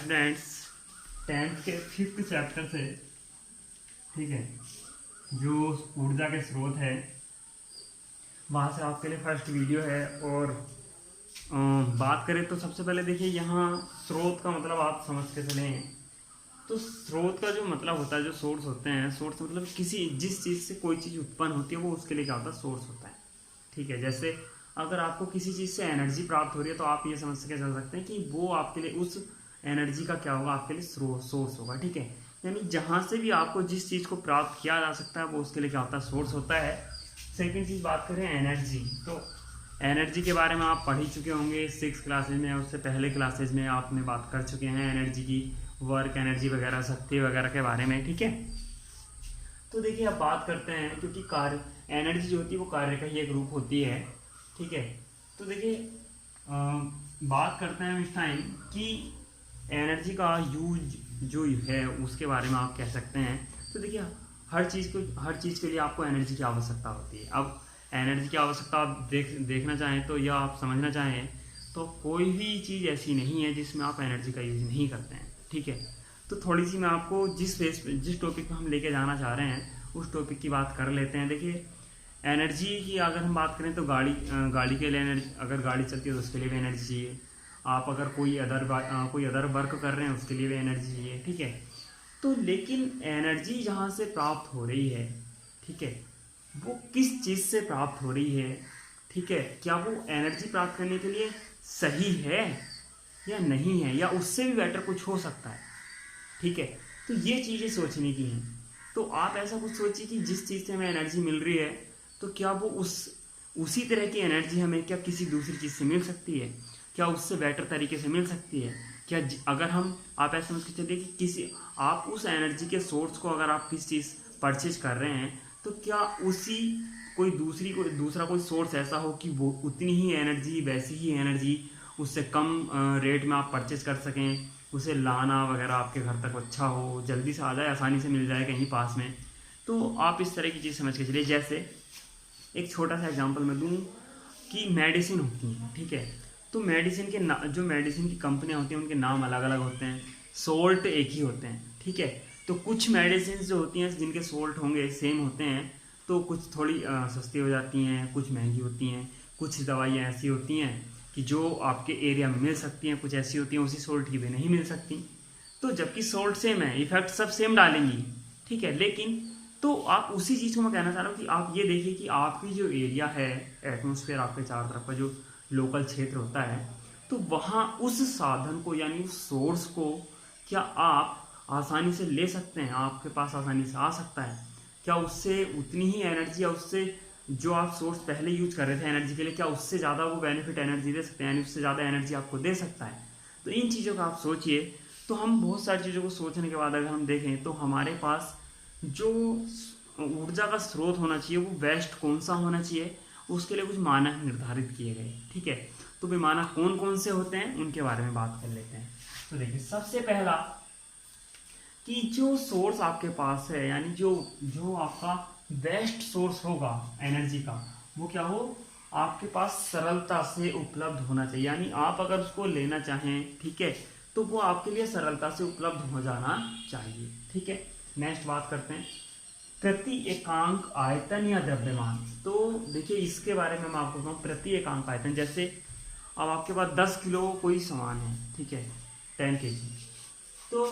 Students 10th के 5th chapter से, ठीक है, जो ऊर्जा के स्रोत है वहाँ से आपके लिए फर्स्ट वीडियो है। और बात करें तो सबसे पहले देखिए, यहाँ स्रोत का मतलब आप समझ के चलें तो स्रोत का जो मतलब होता है, जो सोर्स होते हैं, सोर्स मतलब किसी जिस चीज़ से कोई चीज़ उत्पन्न होती है वो उसके लिए क्या होता है, सोर्स होता है। ठीक है, जैसे अगर आपको किसी चीज़ से एनर्जी प्राप्त हो रही है तो आप ये समझ के चल सकते हैं कि वो आपके लिए उस एनर्जी का क्या होगा, आपके लिए सोर्स होगा। ठीक है, यानी जहाँ से भी आपको जिस चीज़ को प्राप्त किया जा सकता है वो उसके लिए क्या होता है, सोर्स होता है। सेकेंड चीज़ बात करें एनर्जी, तो एनर्जी के बारे में आप पढ़ ही चुके होंगे 6 क्लासेज में, उससे पहले क्लासेज में आपने बात कर चुके हैं एनर्जी की, वर्क एनर्जी वगैरह, शक्ति वगैरह के बारे में। ठीक है, तो देखिए अब बात करते हैं, क्योंकि कार्य एनर्जी जो होती है वो कार्य का ही एक रूप होती है। ठीक है, तो देखिए बात करते हैं इस टाइम कि एनर्जी का यूज जो है उसके बारे में आप कह सकते हैं। तो देखिए हर चीज़ के लिए आपको एनर्जी की आवश्यकता होती है। अब एनर्जी की आवश्यकता आप देखना चाहें तो, या आप समझना चाहें तो, कोई भी चीज़ ऐसी नहीं है जिसमें आप एनर्जी का यूज नहीं करते हैं। ठीक है, तो थोड़ी सी मैं आपको जिस टॉपिक पर हम लेके जाना चाह रहे हैं उस टॉपिक की बात कर लेते हैं। देखिए एनर्जी की अगर हम बात करें तो गाड़ी के लिए एनर्जी, अगर गाड़ी चलती है तो उसके लिए भी एनर्जी चाहिए। आप अगर कोई अदर वर्क कर रहे हैं उसके लिए भी एनर्जी चाहिए। ठीक है, तो लेकिन एनर्जी जहाँ से प्राप्त हो रही है, ठीक है, वो किस चीज़ से प्राप्त हो रही है। ठीक है, क्या वो एनर्जी प्राप्त करने के लिए सही है या नहीं है, या उससे भी बेटर कुछ हो सकता है। ठीक है, तो ये चीज़ें सोचने की हैं। तो आप ऐसा कुछ सोचिए कि जिस चीज़ से हमें एनर्जी मिल रही है तो क्या वो उसी तरह की एनर्जी हमें क्या किसी दूसरी चीज़ से मिल सकती है, क्या उससे बेटर तरीके से मिल सकती है। क्या अगर आप ऐसा समझ के चलिए कि किसी आप उस एनर्जी के सोर्स को अगर आप किसी चीज़ परचेज कर रहे हैं तो क्या कोई दूसरा कोई सोर्स ऐसा हो कि वो उतनी ही एनर्जी, वैसी ही एनर्जी उससे कम रेट में आप परचेज कर सकें, उसे लाना वगैरह आपके घर तक अच्छा हो, जल्दी से आ जाए, आसानी से मिल जाए कहीं पास में। तो आप इस तरह की चीज़ समझ के चलिए। जैसे एक छोटा सा एग्जांपल मैं दूँ कि मेडिसिन होती हैं। ठीक है, तो जो मेडिसिन की कंपनियां होती हैं उनके नाम अलग अलग होते हैं, सोल्ट एक ही होते हैं। ठीक है, तो कुछ मेडिसिन जो होती हैं जिनके सोल्ट होंगे सेम होते हैं तो कुछ थोड़ी सस्ती हो जाती हैं, कुछ महंगी होती हैं। कुछ दवाइयाँ ऐसी होती हैं कि जो आपके एरिया में मिल सकती हैं, कुछ ऐसी होती हैं उसी सोल्ट की भी नहीं मिल सकती। तो जबकि सोल्ट सेम है, इफेक्ट सब सेम डालेंगी। ठीक है, लेकिन तो आप उसी चीज़ को मैं कहना चाह रहा हूँ कि आप ये देखिए कि आपकी जो एरिया है, एटमॉस्फेयर आपके चारों तरफ का जो लोकल क्षेत्र होता है, तो वहाँ उस साधन को यानी उस सोर्स को क्या आप आसानी से ले सकते हैं, आपके पास आसानी से आ सकता है। क्या उससे उतनी ही एनर्जी, या उससे जो आप सोर्स पहले यूज कर रहे थे एनर्जी के लिए, क्या उससे ज़्यादा वो बेनिफिट एनर्जी दे सकते हैं, यानी उससे ज़्यादा एनर्जी आपको दे सकता है। तो इन चीज़ों का आप सोचिए। तो हम बहुत सारी चीज़ों को सोचने के बाद अगर हम देखें तो हमारे पास जो ऊर्जा का स्रोत होना चाहिए वो बेस्ट कौन सा होना चाहिए, उसके लिए कुछ मानक निर्धारित किए गए। ठीक है, तो वे मानक कौन कौन से होते हैं उनके बारे में बात कर लेते हैं। तो देखिए सबसे पहला कि जो सोर्स आपके पास है, यानी जो आपका बेस्ट सोर्स होगा एनर्जी का, वो क्या हो, आपके पास सरलता से उपलब्ध होना चाहिए। यानी आप अगर उसको लेना चाहें, ठीक है, तो वो आपके लिए सरलता से उपलब्ध हो जाना चाहिए। ठीक है, नेक्स्ट बात करते हैं प्रति एकांक आयतन या द्रव्यमान। तो देखिए इसके बारे में मैं आपको बताऊँ, प्रति एकांक आयतन, जैसे अब आपके पास 10 किलो कोई सामान है, ठीक है, 10 kg, तो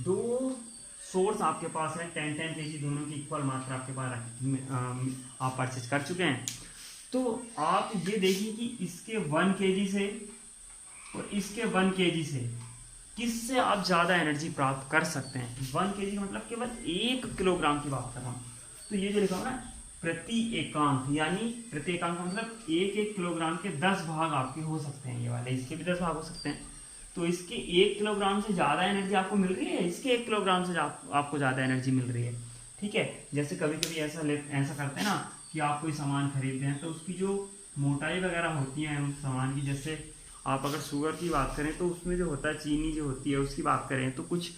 दो सोर्स आपके पास है 10 kg, दोनों की इक्वल मात्रा आपके पास आप परचेज कर चुके हैं। तो आप ये देखिए कि इसके 1 kg से और इसके 1 kg से किससे आप ज़्यादा एनर्जी प्राप्त कर सकते हैं। 1 kg का मतलब केवल 1 किलोग्राम की बात कर रहा हूँ। तो ये जो लिखा हुआ ना प्रति एकांक, यानी प्रति एकांक का मतलब 1 किलोग्राम के 10 भाग आपके हो सकते हैं, ये वाले इसके भी 10 भाग हो सकते हैं। तो इसके 1 किलोग्राम से ज़्यादा एनर्जी आपको मिल रही है, इसके 1 किलोग्राम से आपको ज़्यादा एनर्जी मिल रही है। ठीक है, जैसे कभी कभी ऐसा करते हैं ना कि आप कोई सामान खरीदते हैं तो उसकी जो मोटाई वगैरह होती है उस सामान की, जैसे आप अगर शुगर की बात करें तो उसमें जो होता है चीनी जो होती है उसकी बात करें तो कुछ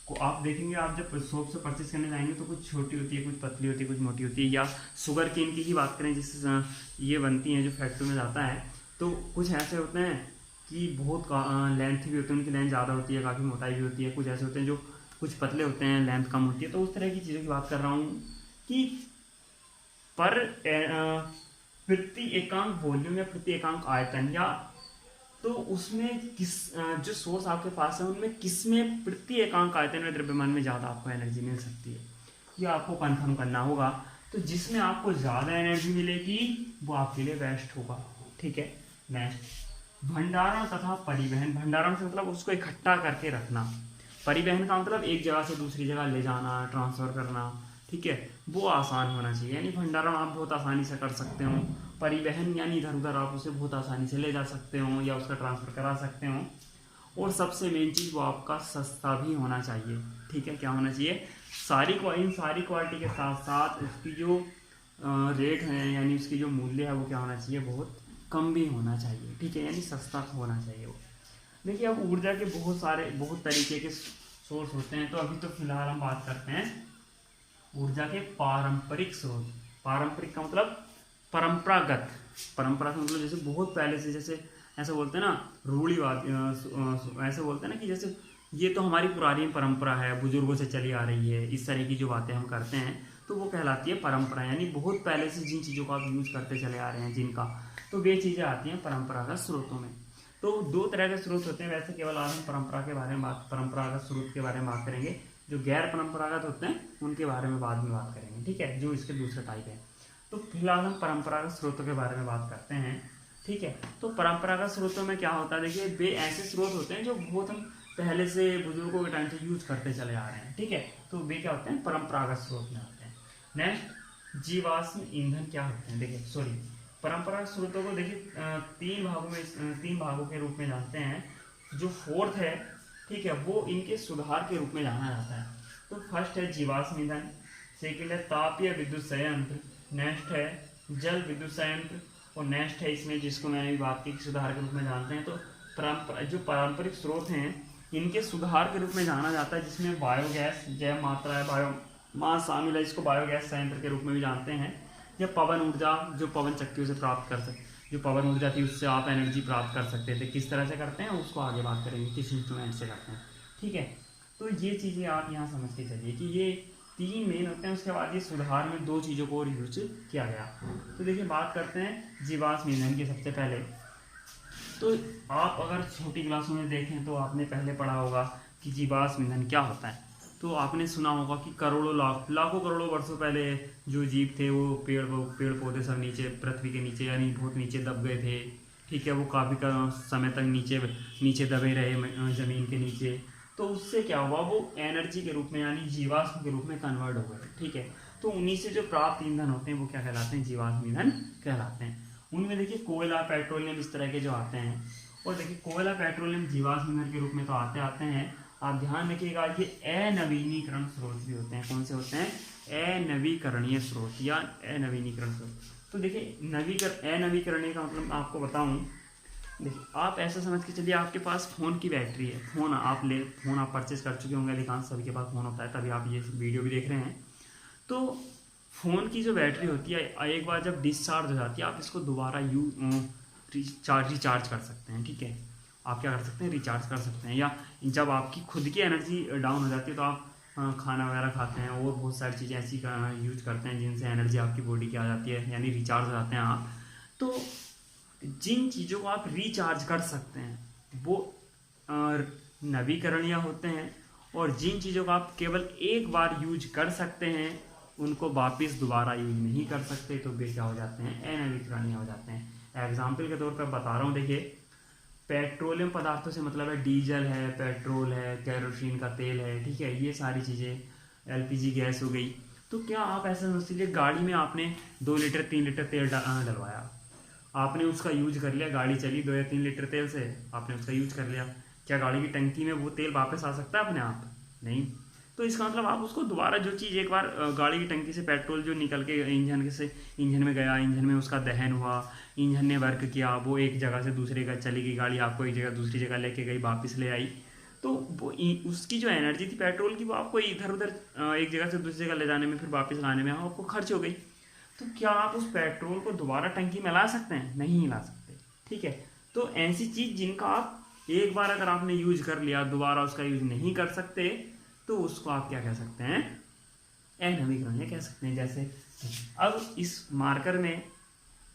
को आप देखेंगे, आप जब शॉप से परचेज करने जाएंगे तो कुछ छोटी होती है, कुछ पतली होती है, कुछ मोटी होती है। या शुगर केन की ही बात करें जिससे ये बनती हैं, जो फैक्ट्री में जाता है, तो कुछ ऐसे होते हैं कि बहुत लेंथ भी होती है, उनकी लेंथ ज़्यादा होती है, काफ़ी मोटाई भी होती है, कुछ ऐसे होते हैं जो कुछ पतले होते हैं, लेंथ कम होती है। तो उस तरह की चीज़ों की बात कर रहा हूँ कि पर प्रति एकांक वॉल्यूम या प्रति एकांक आयतन, या तो उसमें किस जो सोर्स आपके पास है उनमें किस में प्रति एकांक आयतन में द्रव्यमान में ज़्यादा आपको एनर्जी मिल सकती है, ये आपको कंफर्म करना होगा। तो जिसमें आपको ज़्यादा एनर्जी मिलेगी वो आपके लिए बेस्ट होगा। ठीक है, नेक्स्ट भंडारण तथा परिवहन। भंडारण से मतलब उसको इकट्ठा करके रखना, परिवहन का मतलब एक जगह से दूसरी जगह ले जाना, ट्रांसफ़र करना। ठीक है, वो आसान होना चाहिए, यानी भंडारण आप बहुत आसानी से कर सकते हो, परिवहन यानी इधर उधर आप उसे बहुत आसानी से ले जा सकते हो या उसका ट्रांसफ़र करा सकते हो। और सबसे मेन चीज़ वो आपका सस्ता भी होना चाहिए। ठीक है, क्या होना चाहिए, इन सारी क्वालिटी के साथ साथ उसकी जो रेट है यानी उसकी जो मूल्य है वो क्या होना चाहिए, बहुत कम भी होना चाहिए। ठीक है, यानी सस्ता होना चाहिए वो। देखिए, अब ऊर्जा के बहुत तरीके के सोर्स होते हैं। तो अभी तो फिलहाल हम बात करते हैं ऊर्जा के पारंपरिक स्रोत। पारंपरिक का मतलब परंपरागत, परंपरा का मतलब जैसे बहुत पहले से, जैसे ऐसा बोलते हैं ना रूढ़िवाद, ऐसे बोलते हैं ना कि जैसे ये तो हमारी पुरानी परंपरा है, बुजुर्गों से चली आ रही है, इस तरह की जो बातें हम करते हैं तो वो कहलाती है परंपरा, यानी बहुत पहले से जिन चीज़ों को आप यूज़ करते चले आ रहे हैं जिनका, तो वे चीज़ें आती हैं परंपरागत स्रोतों में। तो दो तरह के स्रोत होते हैं वैसे, केवल आज हम परंपरागत स्रोत के बारे में बात करेंगे। जो गैर परंपरागत होते हैं उनके बारे में बाद में बात करेंगे। ठीक है, जो इसके दूसरे टाइप है। तो फिलहाल हम परंपरागत स्रोतों के बारे में बात करते हैं। ठीक है, तो परंपरागत स्रोतों में क्या होता है, देखिए वे ऐसे स्रोत होते हैं जो बहुत हम पहले से बुजुर्गों के टाइम से यूज करते चले आ रहे हैं। ठीक है, तो वे क्या होते हैं, परंपरागत स्रोत में होते हैं। नेक्स्ट जीवाश्म ईंधन क्या होते हैं। देखिए परंपरागत स्रोतों को देखिए तीन भागों के रूप में जानते हैं। जो फोर्थ है, ठीक है, वो इनके सुधार के रूप में जाना जाता है। तो फर्स्ट है जीवाश्म ईंधन, सेकेंड है तापीय विद्युत संयंत्र, नेक्स्ट है जल विद्युत संयंत्र, और नेक्स्ट है इसमें जिसको मैंने भी बात की सुधार के रूप में जानते हैं। तो जो पारंपरिक स्रोत हैं इनके सुधार के रूप में जाना जाता है, जिसमें बायोगैस, जैव मात्रा है, बायोमास शामिल है, इसको बायोगैस संयंत्र के रूप में भी जानते हैं। या पवन ऊर्जा, जो पवन चक्कियों से प्राप्त कर सकते, जो पवन ऊर्जा थी उससे आप एनर्जी प्राप्त कर सकते थे, किस तरह से करते हैं उसको आगे बात करेंगे, किस इंस्ट्रूमेंट से करते हैं। ठीक है, तो ये चीज़ें आप यहाँ समझ के चलिए कि ये तीन मेन होते हैं। उसके बाद ये सुधार में दो चीज़ों को और यूज किया गया। तो देखिए बात करते हैं जीवाश्म ईंधन की। सबसे पहले तो आप अगर छोटी क्लासों में देखें तो आपने पहले पढ़ा होगा कि जीवाश्म ईंधन क्या होता है। तो आपने सुना होगा कि करोड़ों लाखों करोड़ों वर्षों पहले जो जीव थे वो पेड़ पौधे सब नीचे पृथ्वी के नीचे यानी बहुत नीचे दब गए थे। ठीक है, वो काफ़ी समय तक नीचे दबे रहे ज़मीन के नीचे। तो उससे क्या हुआ, वो एनर्जी के रूप में यानी जीवाश्म के रूप में कन्वर्ट हो गए। ठीक है, तो उन्हीं से जो प्राप्त ईंधन होते हैं वो क्या कहलाते हैं, जीवाश्म ईंधन कहलाते हैं। उनमें देखिए कोयला, पेट्रोलियम इस तरह के जो आते हैं। और देखिए कोयला, पेट्रोलियम जीवाश्म ईंधन के रूप में तो आते हैं। आप ध्यान रखिएगा ये अनवीनीकरण स्रोत भी होते हैं। कौन से होते हैं, अनवीकरणीय स्रोत या अनवीनीकरण स्रोत। तो देखिए अनवीकरणीय का मतलब आपको बताऊं, देखिए आप ऐसा समझ के चलिए आपके पास फ़ोन की बैटरी है, फ़ोन आप परचेज कर चुके होंगे, अधिकांश सभी के पास फ़ोन होता है, तभी आप ये वीडियो भी देख रहे हैं। तो फ़ोन की जो बैटरी होती है एक बार जब डिस्चार्ज हो जाती है आप इसको दोबारा रिचार्ज कर सकते हैं। ठीक है, आप क्या कर सकते हैं, रिचार्ज कर सकते हैं। या जब आपकी खुद की एनर्जी डाउन हो जाती है तो आप खाना वगैरह खाते हैं और बहुत सारी चीज़ें ऐसी यूज करते हैं जिनसे एनर्जी आपकी बॉडी की आ जाती है, यानी रिचार्ज हो जाते हैं आप। तो जिन चीज़ों को आप रिचार्ज कर सकते हैं वो नवीकरणीय होते हैं, और जिन चीज़ों को आप केवल एक बार यूज कर सकते हैं उनको वापस दोबारा यूज नहीं कर सकते, तो वे क्या हो जाते हैं, अनवीकरणीय हो जाते हैं। एग्जाम्पल के तौर पर बता रहा हूँ, देखिए पेट्रोलियम पदार्थों से मतलब है डीजल है, पेट्रोल है, केरोसिन का तेल है। ठीक है, ये सारी चीज़ें, एलपीजी गैस हो गई। तो क्या आप ऐसा समझ लीजिए गाड़ी में आपने 2 लीटर 3 लीटर तेल डलवाया, आपने उसका यूज कर लिया, गाड़ी चली 2 या 3 लीटर तेल से, आपने उसका यूज कर लिया, क्या गाड़ी की टंकी में वो तेल वापस आ सकता है अपने आप, नहीं। तो इसका मतलब आप उसको दोबारा जो चीज़ एक बार गाड़ी की टंकी से पेट्रोल जो निकल के इंजन में गया, इंजन में उसका दहन हुआ, इंजन ने वर्क किया, वो एक जगह से दूसरी जगह चली गई, गाड़ी आपको एक जगह दूसरी जगह लेके गई, वापस ले आई, तो वो उसकी जो एनर्जी थी पेट्रोल की वो आपको इधर उधर एक जगह से दूसरी जगह ले जाने में फिर वापस लाने में आपको खर्च हो गई। तो क्या आप उस पेट्रोल को दोबारा टंकी में ला सकते हैं, नहीं ला सकते। ठीक है, तो ऐसी चीज़ जिनका आप एक बार अगर आपने यूज कर लिया, दोबारा उसका यूज नहीं कर सकते, तो उसको आप क्या कह सकते हैं, अनवीकरणीय कह सकते हैं। जैसे अब इस मार्कर में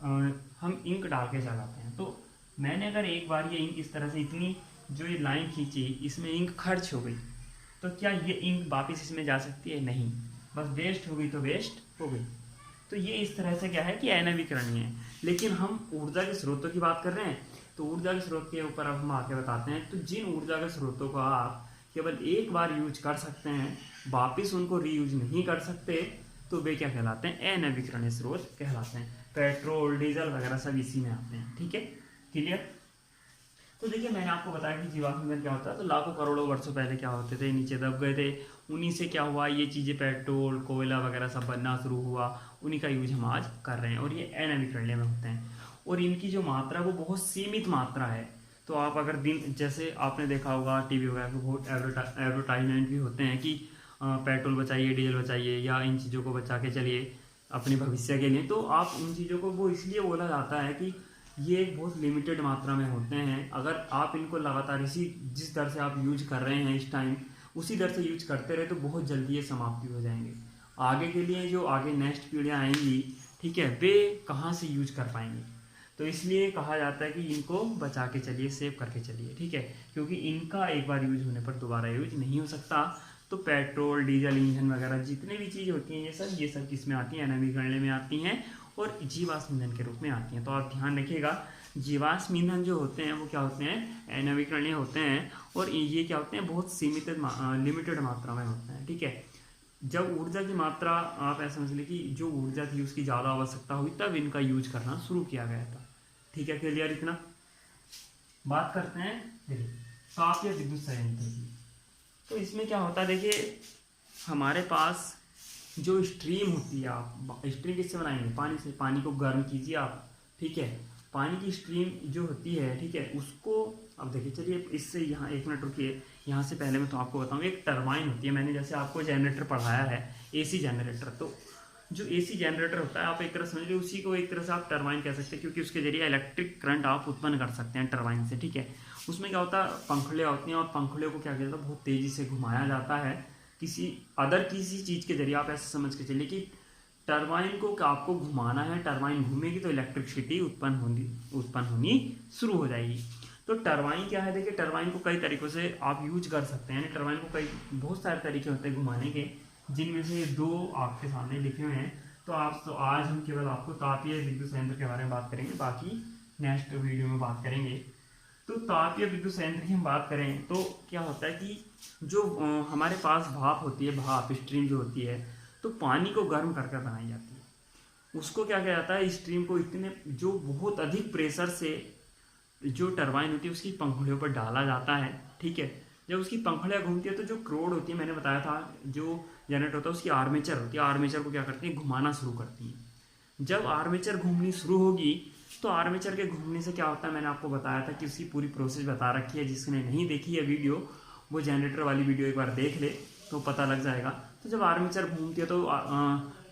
हम इंक डाल के चलाते हैं, तो मैंने अगर एक बार ये इंक इस तरह से इतनी जो ये लाइन खींची, इसमें इंक खर्च हो गई, तो क्या ये इंक वापस इसमें जा सकती है? नहीं, बस वेस्ट हो गई तो वेस्ट हो गई। तो ये इस तरह से क्या है कि अनवीकरणीय है। लेकिन हम ऊर्जा के स्रोतों की बात कर रहे हैं, तो ऊर्जा के स्रोत के ऊपर अब हम आके बताते हैं। तो जिन ऊर्जा के स्रोतों को आप केवल एक बार यूज कर सकते हैं, वापिस उनको रीयूज नहीं कर सकते, तो वे क्या कहलाते हैं? अनवीकरणीय स्रोत कहलाते हैं। पेट्रोल, डीजल वगैरह सब इसी में आते हैं। ठीक है, क्लियर? तो देखिए, मैंने आपको बताया कि जीवाश्म ईंधन क्या होता है। तो लाखों करोड़ों वर्षों पहले क्या होते थे, नीचे दब गए थे, उन्हीं से क्या हुआ, ये चीज़ें पेट्रोल, कोयला वगैरह सब बनना शुरू हुआ, उन्हीं का यूज हम आज कर रहे हैं, और ये अनवीकरणीय में होते हैं। और इनकी जो मात्रा वो बहुत सीमित मात्रा है। तो आप अगर दिन, जैसे आपने देखा होगा टीवी वगैरह पे बहुत एडवर्टाइजमेंट भी होते हैं कि पेट्रोल बचाइए, डीजल बचाइए, या इन चीज़ों को बचा के चलिए अपने भविष्य के लिए। तो आप उन चीज़ों को वो इसलिए बोला जाता है कि ये एक बहुत लिमिटेड मात्रा में होते हैं। अगर आप इनको लगातार इसी जिस दर से आप यूज कर रहे हैं इस टाइम, उसी दर से यूज करते रहे, तो बहुत जल्दी ये समाप्ति हो जाएंगे। आगे के लिए जो आगे नेक्स्ट पीढ़ियाँ आएंगी, ठीक है, वे कहाँ से यूज कर पाएंगे? तो इसलिए कहा जाता है कि इनको बचा के चलिए, सेव करके चलिए। ठीक है, क्योंकि इनका एक बार यूज होने पर दोबारा यूज नहीं हो सकता। तो पेट्रोल, डीजल इंजन वगैरह जितनी भी चीज़ होती हैं, ये सब किस में आती हैं? अनवीकरणीय में आती हैं और जीवाश्म ईंधन के रूप में आती हैं। तो आप ध्यान रखिएगा, जीवाश्म ईंधन जो होते हैं वो क्या होते हैं? अनवीकरणीय होते हैं। और ये क्या होते हैं? बहुत सीमित लिमिटेड मात्रा में होते हैं। ठीक है, जब ऊर्जा की मात्रा, आप ऐसा समझ लीजिए कि जो ऊर्जा थी उसकी ज़्यादा आवश्यकता हुई, तब इनका यूज करना शुरू किया गया था। ठीक है, क्लियर? इतना बात करते हैं देखिए ताप या विद्युत संयंत्र की। तो इसमें क्या होता है, देखिए हमारे पास जो स्ट्रीम होती है, आप स्ट्रीम किससे बनाएंगे? पानी से। पानी को गर्म कीजिए आप, ठीक है, पानी की स्ट्रीम जो होती है, ठीक है, उसको अब देखिए, चलिए इससे यहाँ एक मिनट रुकिए, यहाँ से पहले मैं तो आपको बताऊँ, एक टरबाइन होती है। मैंने जैसे आपको जनरेटर पढ़ाया है, एसी जनरेटर, तो जो एसी जनरेटर होता है, आप एक तरह समझ लीजिए उसी को एक तरह से आप टरबाइन कह सकते हैं, क्योंकि उसके जरिए इलेक्ट्रिक करंट आप उत्पन्न कर सकते हैं टरबाइन से। ठीक है, उसमें क्या होता है, पंखुड़ियाँ होती हैं, और पंखुड़ियों को क्या किया जाता है? बहुत तेज़ी से घुमाया जाता है किसी चीज़ के जरिए। आप ऐसे समझ के चलिए कि टरबाइन को आपको घुमाना है, टरबाइन घूमेगी तो इलेक्ट्रिसिटी उत्पन्न होनी शुरू हो जाएगी। तो टरबाइन क्या है, देखिए टरबाइन को कई तरीक़ों से आप यूज कर सकते हैं। टरबाइन को बहुत सारे तरीके होते हैं घुमाने के, जिनमें से 2 आपके सामने लिखे हुए हैं। तो आज हम केवल आपको तापीय विद्युत संयंत्र के बारे में बात करेंगे, बाकी नेक्स्ट वीडियो में बात करेंगे। तो तापीय विद्युत संयंत्र की हम बात करें तो क्या होता है कि जो हमारे पास भाप होती है, भाप स्ट्रीम जो होती है, तो पानी को गर्म करके बनाई जाती है। उसको क्या किया जाता है, स्ट्रीम को जो बहुत अधिक प्रेशर से जो टरबाइन होती है उसकी पंखुड़ियों पर डाला जाता है। ठीक है, जब उसकी पंखुड़ियाँ घूमती है तो जो क्रोड होती है, मैंने बताया था, जो जनरेटर होता है उसकी आर्मेचर होती है, आर्मेचर को क्या करती है? घुमाना शुरू करती है। जब आर्मेचर घूमनी शुरू होगी, तो आर्मेचर के घूमने से क्या होता है, मैंने आपको बताया था कि उसकी पूरी प्रोसेस बता रखी है। जिसने नहीं देखी है वीडियो, वो जनरेटर वाली वीडियो एक बार देख ले तो पता लग जाएगा। तो जब आर्मेचर घूमती है तो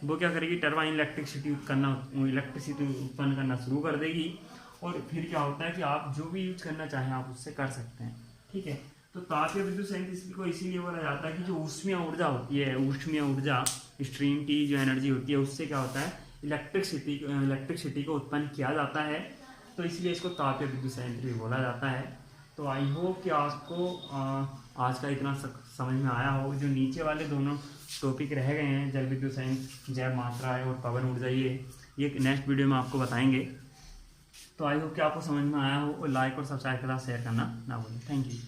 वो क्या करेगी? टरबाइन इलेक्ट्रिसिटी उत्पन्न करना शुरू कर देगी, और फिर क्या होता है कि आप जो भी यूज करना चाहें आप उससे कर सकते हैं। ठीक है, तो तापीय विद्युत संयंत्र को इसीलिए बोला जाता है कि जो ऊष्मीय ऊर्जा होती है, ऊष्मीय ऊर्जा स्ट्रीम की जो एनर्जी होती है, उससे क्या होता है? इलेक्ट्रिसिटी को उत्पन्न किया जाता है। तो इसलिए इसको तापीय विद्युत संयंत्र भी बोला जाता है। तो आई होप कि आपको आज का इतना समझ में आया हो। जो नीचे वाले दोनों टॉपिक रह गए हैं, जल विद्युत संयंत्र, जैव मात्रा है, और पवन ऊर्जा, ये नेक्स्ट वीडियो में आपको बताएंगे। तो आई होप कि आपको समझ में आया हो, और लाइक और सब्सक्राइब के साथ शेयर करना ना भूलें। Thank you.